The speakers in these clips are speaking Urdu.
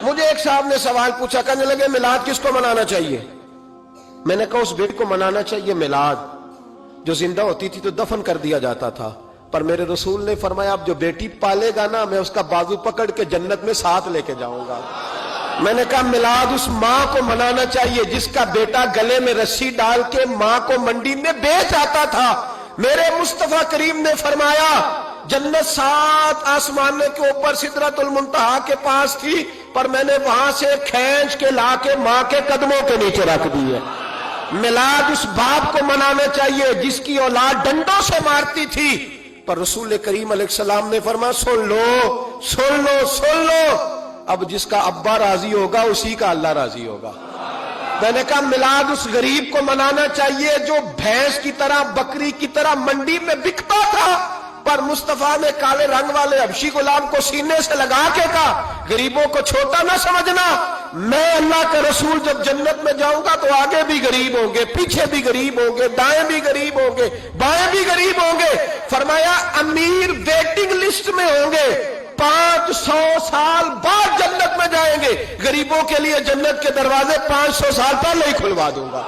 مجھے ایک صاحب نے سوال پوچھا، کہنے لگے میلاد کس کو منانا چاہیے؟ میں نے کہا اس بیٹی کو منانا چاہیے میلاد جو زندہ ہوتی تھی تو دفن کر دیا جاتا تھا، پر میرے رسول نے فرمایا اب جو بیٹی پالے گا نا میں اس کا بازو پکڑ کے جنت میں ساتھ لے کے جاؤں گا۔ میں نے کہا میلاد اس ماں کو منانا چاہیے جس کا بیٹا گلے میں رسی ڈال کے ماں کو منڈی میں بیچ آتا تھا۔ میرے مصطفیٰ کریم نے فرمایا جنت 7 آسمان کے اوپر سدرۃ المنتہا کے پاس تھی، پر میں نے وہاں سے کھینچ کے لا کے ماں کے قدموں کے نیچے رکھ دی ہے۔ میلاد اس باپ کو منانا چاہیے جس کی اولاد ڈنڈوں سے مارتی تھی، پر رسول کریم علیہ السلام نے فرمایا سن لو سن لو سن لو، اب جس کا ابا راضی ہوگا اسی کا اللہ راضی ہوگا۔ میں نے کہا میلاد اس غریب کو منانا چاہیے جو بھینس کی طرح بکری کی طرح منڈی میں بکتا تھا، پر مصطفیٰ نے کالے رنگ والے حبشی غلام کو سینے سے لگا کے کہا غریبوں کو چھوٹا نہ سمجھنا، میں اللہ کا رسول جب جنت میں جاؤں گا تو آگے بھی غریب ہوں گے، پیچھے بھی غریب ہوں گے، دائیں بھی غریب ہوں گے، بائیں بھی غریب ہوں گے۔ فرمایا امیر ویٹنگ لسٹ میں ہوں گے، 500 سال بعد جنت میں جائیں گے، غریبوں کے لیے جنت کے دروازے 500 سال پہلے ہی کھلوا دوں گا۔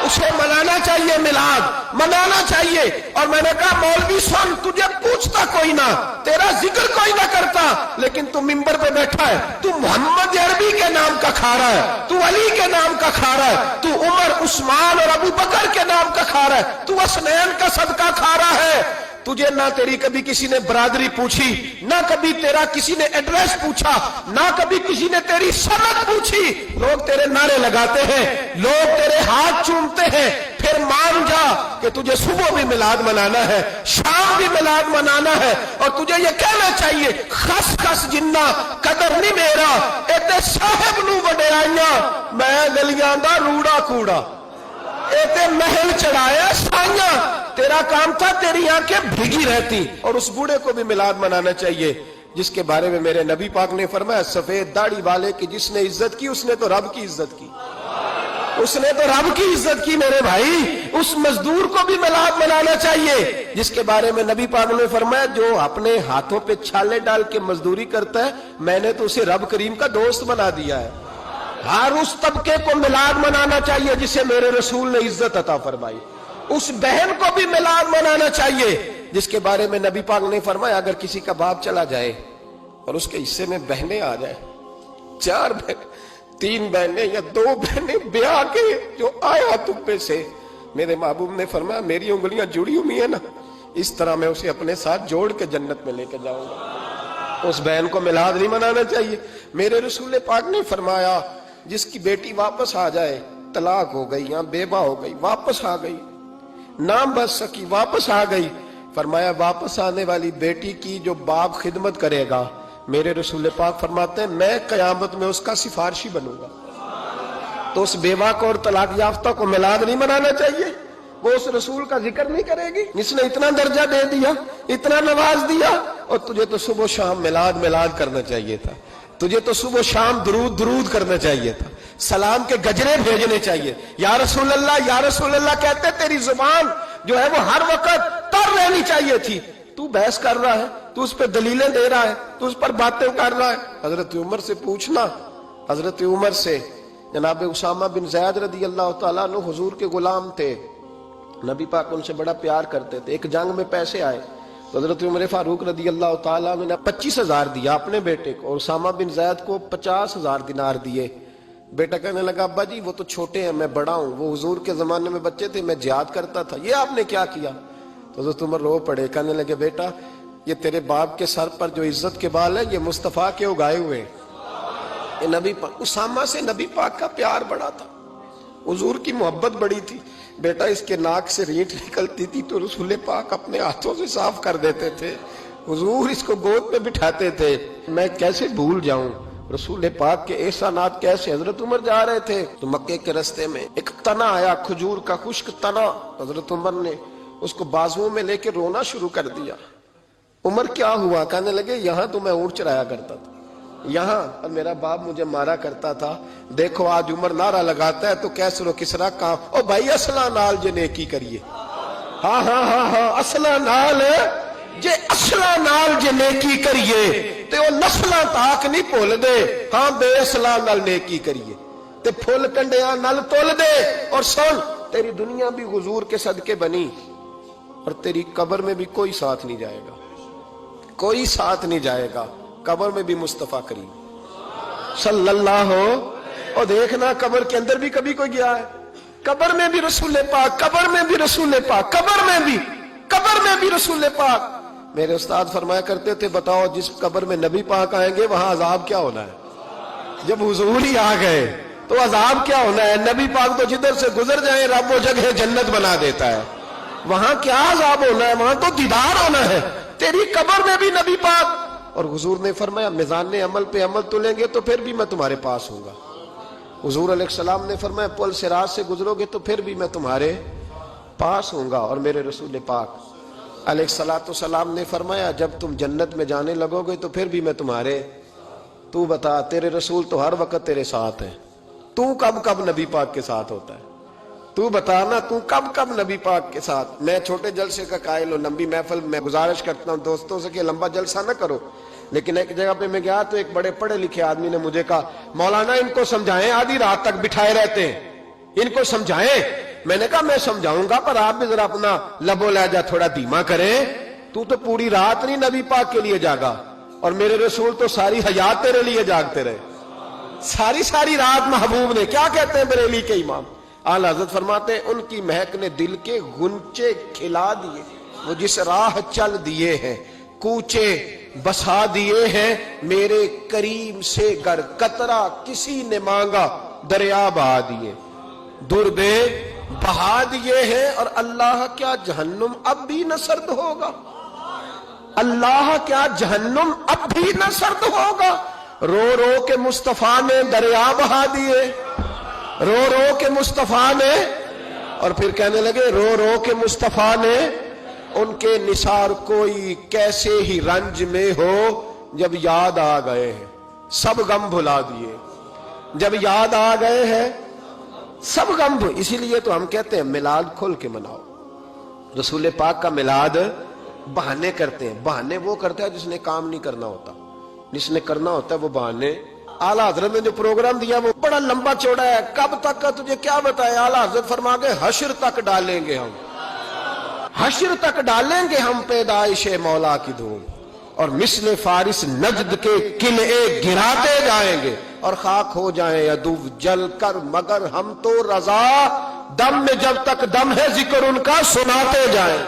اسے منانا چاہیے، میلاد منانا چاہیے۔ اور میں نے کہا مولوی سن، تجھے پوچھتا کوئی نہ، تیرا ذکر کوئی نہ کرتا، لیکن تو ممبر پہ بیٹھا ہے، تو محمد عربی کے نام کا کھا رہا ہے، تو علی کے نام کا کھا رہا ہے، تو عمر عثمان اور ابو بکر کے نام کا کھا رہا ہے، تو اسنین کا صدقہ کھا رہا ہے۔ تجھے نہ تیری کبھی کسی نے برادری پوچھی، نہ کبھی تیرا کسی نے ایڈریس پوچھا، نہ کبھی کسی نے تیری سند پوچھی، لوگ تیرے نعرے لگاتے ہیں، لوگ تیرے ہاتھ چومتے ہیں۔ پھر مان جا کہ تجھے صبح بھی میلاد منانا ہے، شام بھی میلاد منانا ہے، اور تجھے یہ کہنا چاہیے خس خس جنہ قدر نہیں میرا ایتے صاحب نو وڈیائیاں میں گلیاں دا روڑا کوڑا، ایتے محل چڑھایا سائیاں، تیرا کام تھا تیری آنکھیں بھیگی رہتی۔ اور اس بوڑھے کو بھی میلاد منانا چاہیے جس کے بارے میں میرے نبی پاک نے فرمایا سفید داڑھی والے کی جس نے عزت کی اس نے تو رب کی عزت کی، اس نے تو رب کی عزت کی میرے بھائی۔ اس مزدور کو بھی میلاد منانا چاہیے جس کے بارے میں نبی پاک نے فرمایا جو اپنے ہاتھوں پہ چھالے ڈال کے مزدوری کرتا ہے میں نے تو اسے رب کریم کا دوست بنا دیا ہے۔ ہر اس طبقے کو میلاد منانا چاہیے جسے میرے رسول نے عزت عطا فرمائی۔ اس بہن کو بھی میلاد منانا چاہیے جس کے بارے میں نبی پاک نے فرمایا اگر کسی کا باپ چلا جائے اور اس کے حصے میں بہنیں آ جائیں، 4 بہن 3 بہنیں یا 2 بہنیں بیاہ کے جو آیا تم پہ سے، میرے محبوب نے فرمایا میری انگلیاں جڑی ہوئی ہیں نا اس طرح میں اسے اپنے ساتھ جوڑ کے جنت میں لے کے جاؤں گا۔ اس بہن کو میلاد نہیں منانا چاہیے۔ میرے رسول پاک نے فرمایا جس کی بیٹی واپس آ جائے، طلاق ہو گئی یا بیوہ ہو گئی، واپس آ گئی، نہ بچ سکی واپس آ گئی، فرمایا واپس آنے والی بیٹی کی جو باپ خدمت کرے گا میرے رسول پاک فرماتے ہیں میں قیامت میں اس کا سفارشی بنوں گا۔ تو اس بیوہ کو اور طلاق یافتہ کو میلاد نہیں منانا چاہیے؟ وہ اس رسول کا ذکر نہیں کرے گی جس نے اتنا درجہ دے دیا، اتنا نواز دیا؟ اور تجھے تو صبح و شام میلاد کرنا چاہیے تھا، تجھے تو صبح و شام درود کرنا چاہیے تھا، سلام کے گجرے بھیجنے چاہیے، یا رسول اللہ کہتے تیری زبان جو ہے وہ ہر وقت تر رہنی چاہیے تھی، تو بحث کر رہا ہے، تو اس پہ دلیلیں دے رہا ہے، تو اس پر باتیں کر رہا ہے۔ حضرت عمر سے پوچھنا، حضرت عمر سے، جناب اسامہ بن زید رضی اللہ تعالیٰ عنہ حضور کے غلام تھے، نبی پاک ان سے بڑا پیار کرتے تھے۔ ایک جنگ میں پیسے آئے تو حضرت عمر فاروق رضی اللہ تعالیٰ عنہ نے 25,000 دیا اپنے بیٹے کو، اور اسامہ بن زید کو 50,000 دینار دیے۔ بیٹا کہنے لگا ابا جی وہ تو چھوٹے ہیں میں بڑا ہوں، وہ حضور کے زمانے میں بچے تھے میں جہاد کرتا تھا، یہ آپ نے کیا کیا؟ تو حضرت عمر رو پڑے، کہنے لگے بیٹا یہ تیرے باپ کے سر پر جو عزت کے بال ہے یہ مصطفیٰ کے اگائے ہوئے ہیں۔ یہ نبی پاک، اسامہ سے نبی پاک کا پیار بڑا تھا، حضور کی محبت بڑی تھی۔ بیٹا اس کے ناک سے ریٹ نکلتی تھی تو رسول پاک اپنے ہاتھوں سے صاف کر دیتے تھے، حضور اس کو گود پہ بٹھاتے تھے۔ میں کیسے بھول جاؤں رسول پاک کے احسانات کیسے۔ حضرت عمر جا رہے تھے تو مکے کے رستے میں ایک تنا آیا، کھجور کا خشک تنا، حضرت عمر نے اس کو بازوؤں میں لے کے رونا شروع کر دیا۔ عمر کیا ہوا؟ کہنے لگے یہاں تو میں اونٹ چرایا کرتا تھا، یہاں اور میرا باپ مجھے مارا کرتا تھا، دیکھو آج عمر نعرہ لگاتا ہے تو کیسر و کسرا کام، او بھائی اصلہ نال جے نیکی کریے، ہاں اصلہ نال جے اصلا نال جے نیکی کریے تے وہ نسلاں تاک نہیں بھول دے ہاں بے اصلا نال نیکی کریے تے پھل کنڈیاں نال تول دے اور سن تیری دنیا بھی حضور کے صدقے بنی اور تیری قبر میں بھی کوئی ساتھ نہیں جائے گا کوئی ساتھ نہیں جائے گا قبر میں بھی مصطفیٰ کریم صلی اللہ اور دیکھنا قبر کے اندر بھی کبھی کوئی گیا ہے قبر میں بھی رسول پاک قبر میں بھی رسول پاک قبر میں بھی رسول پاک میرے استاد فرمایا کرتے تھے بتاؤ جس قبر میں نبی پاک آئیں گے وہاں عذاب کیا ہونا ہے جب حضور ہی آ گئے تو عذاب کیا ہونا ہے نبی پاک تو جدھر سے گزر جائیں رب وہ جگہ جنت بنا دیتا ہے وہاں کیا عذاب ہونا ہے وہاں تو دیدار ہونا ہے تیری قبر میں بھی نبی پاک اور حضور نے فرمایا میزان عمل پہ عمل تلیں گے تو پھر بھی میں تمہارے پاس ہوں گا حضور علیہ السلام نے فرمایا پل صراط سے گزرو گے تو پھر بھی میں تمہارے پاس ہوں گا اور میرے رسول پاک علیہ السلام نے فرمایا جب تم جنت میں جانے لگو گے تو پھر بھی میں تمہارے تو بتا تیرے رسول تو ہر وقت تیرے ساتھ ہیں تو کب نبی پاک کے ساتھ ہوتا ہے تو بتانا تو کب نبی پاک کے ساتھ میں چھوٹے جلسے کا قائل ہوں لمبی محفل میں گزارش کرتا ہوں دوستوں سے کہ لمبا جلسہ نہ کرو لیکن ایک جگہ پہ میں گیا تو ایک بڑے پڑھے لکھے آدمی نے مجھے کہا مولانا ان کو سمجھائیں آدھی رات تک بٹھائے رہتے ہیں ان کو سمجھائیں میں نے کہا میں سمجھاؤں گا پر آپ بھی ذرا اپنا لب و لہجہ تھوڑا دھیما کریں تو پوری رات نہیں نبی پاک کے لیے جاگا اور میرے رسول تو ساری حیات تیرے لیے جاگتے رہے ساری رات محبوب نے کیا کہتے ہیں بریلی کے امام اعلیٰ حضرت فرماتے ہیں ان کی مہک نے دل کے غنچے کھلا دیے وہ جس راہ چل دیے ہیں کوچے بسا دیے ہیں میرے کریم سے گر قطرہ کسی نے مانگا دریا بہا دیے دربے بہا دیے ہیں اور اللہ کیا جہنم اب بھی نہ سرد ہوگا اللہ کیا جہنم اب بھی نہ سرد ہوگا رو رو کے مصطفیٰ نے دریا بہا دیے رو رو کے مصطفیٰ نے اور پھر کہنے لگے رو رو کے مصطفیٰ نے ان کے نثار کوئی کیسے ہی رنج میں ہو جب یاد آ گئے ہیں سب غم بھلا دیے جب یاد آ گئے ہیں سب غم اسی لیے تو ہم کہتے ہیں میلاد کھول کے مناؤ رسول پاک کا میلاد بہانے کرتے ہیں بہانے وہ کرتا ہے جس نے کام نہیں کرنا ہوتا جس نے کرنا ہوتا ہے وہ بہانے اعلیٰ حضرت نے جو پروگرام دیا وہ بڑا لمبا چوڑا ہے کب تک کا تجھے کیا بتایا اعلیٰ حضرت فرما کے حشر تک ڈالیں گے ہم حشر تک ڈالیں گے ہم پیدائش مولا کی دھوم اور مثل فارس نجد کے قلعے گراتے جائیں گے اور خاک ہو جائیں عدو جل کر مگر ہم تو رضا دم میں جب تک دم ہے ذکر ان کا سناتے جائیں